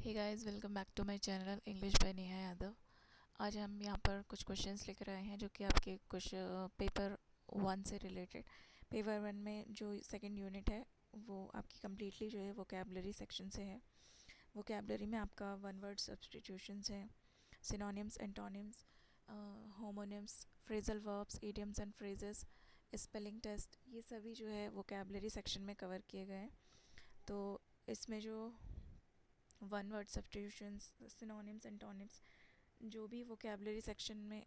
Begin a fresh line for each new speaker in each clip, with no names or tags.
Hey guys, welcome back to my channel English by Neha Yadav. आज हम यहाँ पर कुछ क्वेश्चंस लेकर आए हैं जो कि आपके कुछ पेपर 1 से रिलेटेड। पेपर 1 में जो सेकंड यूनिट है वो आपकी कम्प्लीटली जो है वोकैबुलरी सेक्शन से है। वोकैबुलरी में आपका वन वर्ड सब्स्टिट्यूशंस हैं, synonyms, antonyms, homonyms, phrasal verbs, idioms and phrases, spelling test, ये सभी जो है वोकैबुलरी सेक्शन में कवर किए गए हैं। तो इसमें जो one word substitutions, synonyms, antonyms, जो भी वोकैबुलरी सेक्शन में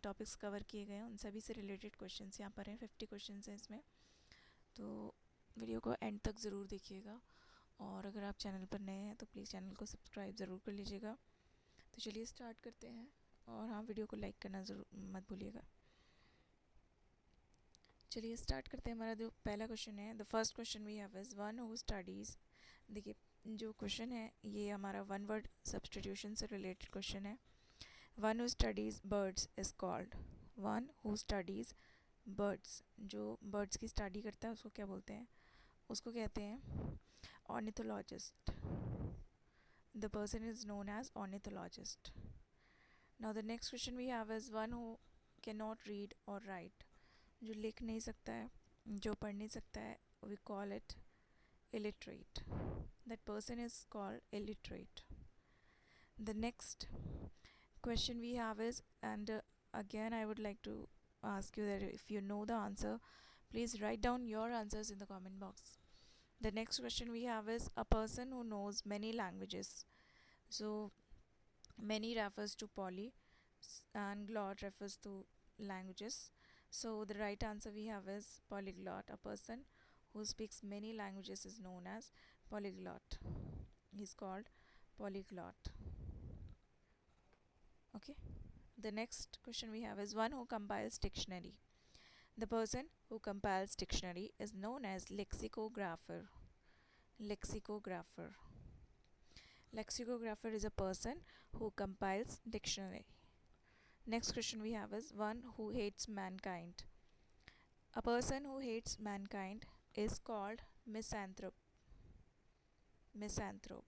टॉपिक्स कवर किए गए हैं उन सभी से रिलेटेड क्वेश्चंस यहाँ पर हैं। 50 क्वेश्चंस हैं इसमें, तो वीडियो को एंड तक ज़रूर देखिएगा। और अगर आप चैनल पर नए हैं तो प्लीज़ चैनल को सब्सक्राइब ज़रूर कर लीजिएगा। तो चलिए स्टार्ट करते हैं। और हाँ, वीडियो को लाइक करना ज़रूर मत भूलिएगा। चलिए स्टार्ट करते हैं। हमारा जो पहला क्वेश्चन है, the first question we have is one who studies. देखिए, जो क्वेश्चन है ये हमारा वन वर्ड सब्स्टिट्यूशन से रिलेटेड क्वेश्चन है। One who studies birds is called, one who studies birds, जो बर्ड्स की स्टडी करता है उसको क्या बोलते हैं? उसको कहते हैं ornithologist. The person is known as ornithologist. Now the next question we have is one who can not read or right, जो लिख नहीं सकता है, जो पढ़ नहीं सकता है, we call it illiterate. That person is called illiterate. The next question we have is, and again I would like to ask you that if you know the answer, please write down your answers in the comment box. The next question we have is a person who knows many languages. So many refers to poly and glot refers to languages. So the right answer we have is polyglot. A person who speaks many languages is known as polyglot. He's called polyglot. Okay. The next question we have is one who compiles dictionary. The person who compiles dictionary is known as lexicographer. Lexicographer. Lexicographer is a person who compiles dictionary. Next question we have is one who hates mankind. A person who hates mankind is called misanthrope. Misanthrope.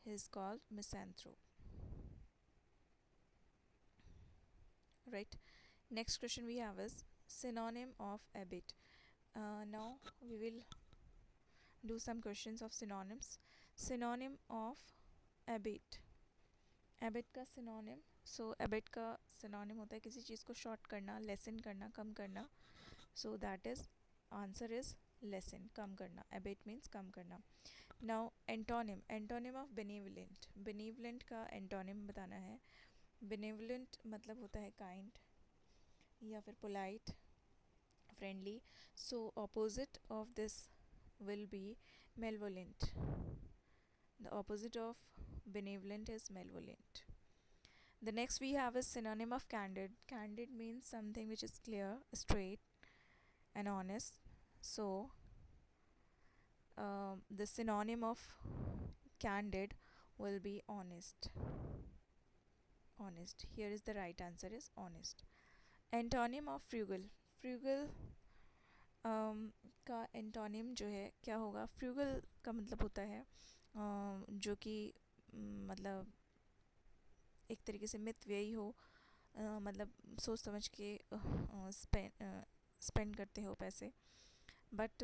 He is called misanthrope. Right. Next question we have is synonym of abbot. Now we will do some questions of synonyms. Synonym of abbot. Abbot का synonym. So abbot का synonym होता है किसी चीज़ को short करना, lessen करना, कम करना. So that is answer is lessen, कम करना. Abbot means कम करना. Now antonym. Antonym of benevolent. Benevolent का antonym बताना है. Benevolent मतलब होता है kind या फिर polite, friendly. So opposite of this will be malevolent. The opposite of benevolent is malevolent. The next we have is synonym of candid. Candid means something which is clear, straight and honest. So the synonym of candid will be honest. Honest. Here is the right answer is honest. Antonym of frugal. Frugal का antonym जो है क्या होगा? Frugal का मतलब होता है जो कि मतलब एक तरीके से मितव्ययी हो, मतलब सोच समझ के स्पेंड करते हो पैसे। बट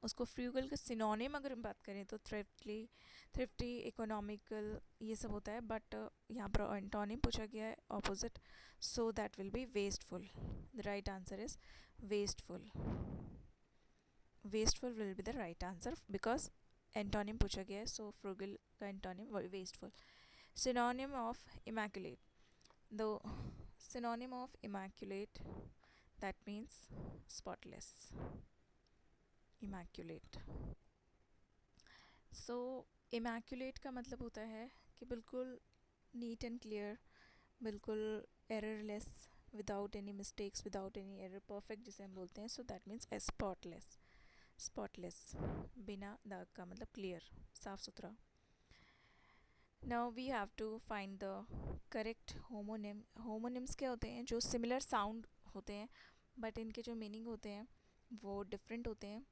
उसको फ्रूगल का सिनोनिम अगर हम बात करें तो थ्रिफ्टी, इकोनॉमिकल, ये सब होता है। बट यहाँ पर एंटोनिम पूछा गया है opposite, so that will be wasteful. The right answer is wasteful. Wasteful will be the right answer because antonym पूछा गया है, सो फ्रूगल का antonym wasteful. Synonym of immaculate. The synonym of immaculate that means spotless. Immaculate. So immaculate का मतलब होता है कि बिल्कुल नीट एंड क्लियर, बिल्कुल errorless, without any mistakes, without any error, perfect जिसे हम बोलते हैं. So that means spotless. Spotless बिना दाग का मतलब क्लियर, साफ सुथरा. Now we have to find the correct homonym. Homonyms क्या होते हैं? जो सिमिलर साउंड होते हैं बट इनके जो मीनिंग होते हैं वो डिफरेंट होते हैं.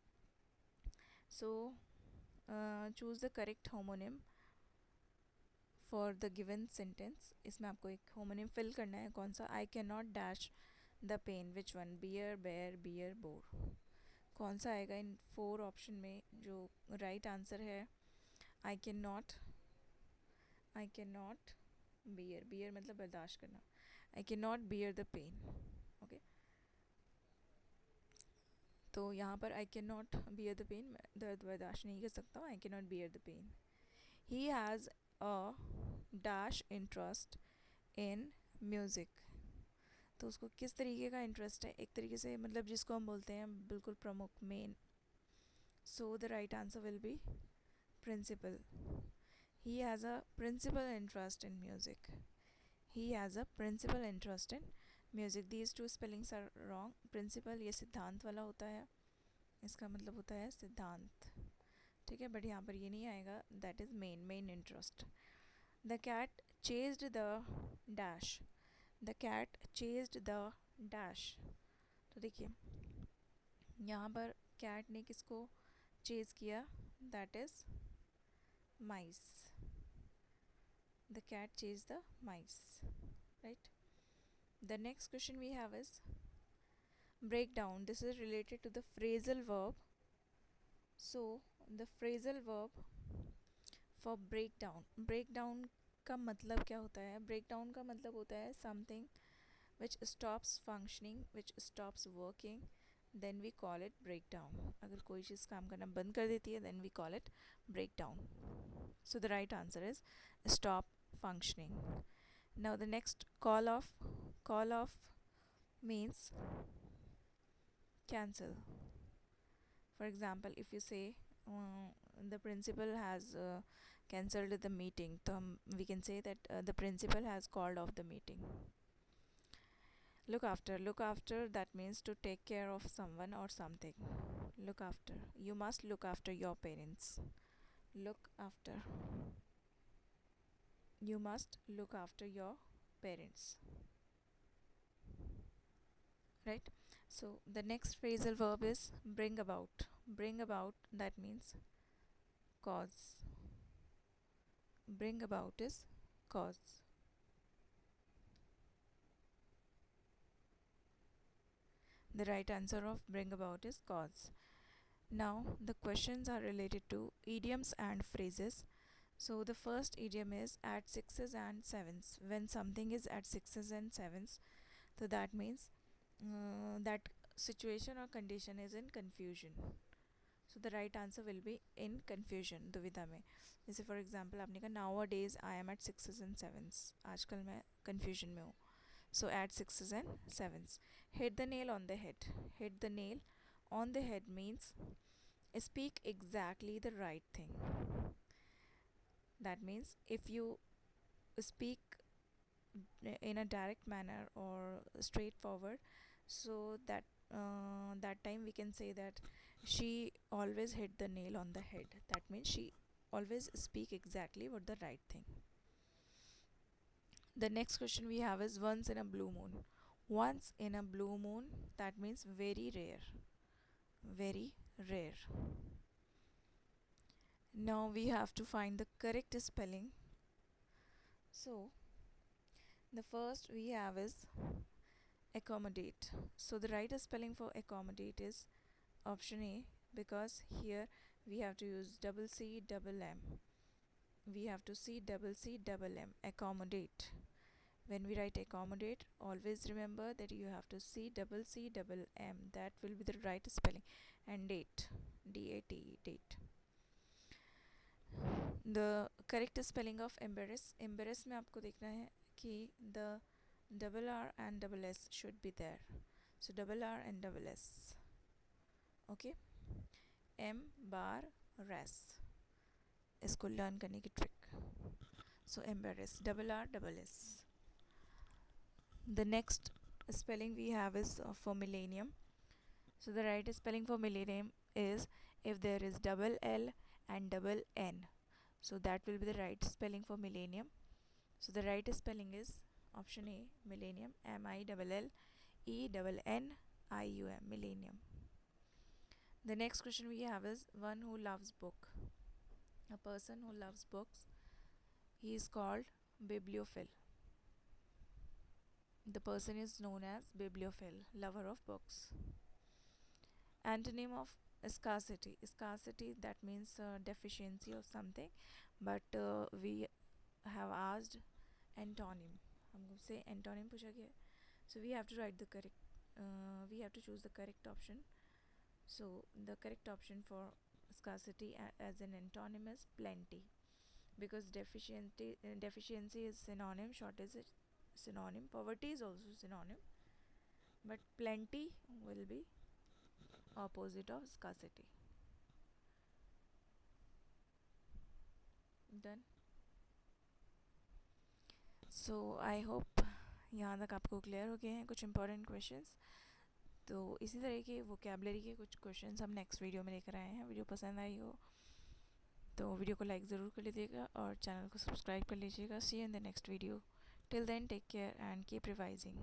So choose the correct homonym for the given sentence. इसमें आपको एक होमोनिम फिल करना है. कौन सा? I can not dash the pen. Which one? Bear, bare, beer, bore. कौन सा आएगा इन 4 ऑप्शन में जो राइट आंसर है? I can not bear. Bear मतलब बर्दाश्त करना. I can not bear the pen. Okay, तो यहाँ पर I can not bear the pen, दर्द बर्दाश्त नहीं कर सकता. I can not bear the pen. He has a dash interest in music. तो उसको किस तरीके का इंटरेस्ट है? एक तरीके से मतलब जिसको हम बोलते हैं बिल्कुल प्रमुख, main. So the right answer will be principal. He has a principal interest in music. He has a principal interest in music. These two spellings are wrong. Principal ये सिद्धांत वाला होता है, इसका मतलब होता है सिद्धांत. ठीक है, बट यहाँ पर ये नहीं आएगा. That is main interest. The cat chased the dash. The cat chased the dash. तो देखिए यहाँ पर कैट ने किसको चेज किया? That is mice. The cat chase the mice. Right. The next question we have is breakdown. This is related to the phrasal verb. So the phrasal verb for breakdown. Breakdown का मतलब क्या होता है? breakdown का मतलब होता है something which stops functioning, which stops working, then we call it breakdown. अगर कोई चीज़ काम करना बंद कर देती है then we call it breakdown. So the right answer is stop functioning. Now the next call off means cancel. For example, if you say the principal has cancelled the meeting, so we can say that the principal has called off the meeting. Look after, that means to take care of someone or something. Look after, you must look after your parents. Look after, you must look after your parents. Right. So the next phrasal verb is bring about. Bring about, that means cause. Bring about is cause. The right answer of bring about is cause. Now the questions are related to idioms and phrases. So the first idiom is at sixes and sevens. When something is at sixes and sevens, so that means that situation or condition is in confusion. So the right answer will be in confusion, दुविधा में. जैसे for example आपने कहा nowadays I am at sixes and sevens. आजकल मैं confusion में हूँ. So at sixes and sevens. Hit the nail on the head. Hit the nail on the head means speak exactly the right thing. That means if you speak in a direct manner or straightforward, so that time we can say that she always hit the nail on the head. That means she always speak exactly what the right thing. The next question we have is once in a blue moon. Once in a blue moon, that means very rare. Very rare. Now we have to find the correct spelling. So the first we have is accommodate. So the right spelling for accommodate is option A, because here we have to use double C double M. We have to see double C double M. Accommodate. When we write accommodate, always remember that you have to see double C double M. That will be the right spelling. And date, D-A-T-E, date. The correct spelling of embarrass. Embarrass में आपको देखना है कि the double R and double S should be there. So double R and double S. Okay. M bar res. इसको learn करने की trick. So embarrass, double R double S. The next spelling we have is for millennium. So the right spelling for millennium is if there is double L and double N. So that will be the right spelling for millennium. So the right spelling is option A, millennium. M-I-L-L-E-N-N-I-U-M, millennium. The next question we have is one who loves book. A person who loves books, he is called bibliophile. The person is known as bibliophile, lover of books. Antonym of scarcity. Scarcity, that means deficiency of something, but we have asked antonym. हमसे antonym पूछा गया है, so we have to write the correct. We have to choose the correct option. So the correct option for scarcity as an antonym is plenty, because deficiency is synonym, shortage is synonym, poverty is also synonym, but plenty will be opposite of scarcity. Done. So I hope यहाँ तक आपको clear हो गए हैं कुछ important questions. तो इसी तरह के वोकेबलरी के कुछ क्वेश्चंस हम नेक्स्ट वीडियो में लेकर आए हैं. वीडियो पसंद आई हो तो वीडियो को लाइक ज़रूर कर लीजिएगा और चैनल को सब्सक्राइब कर लीजिएगा. See you in the next video. Till then take care and keep revising.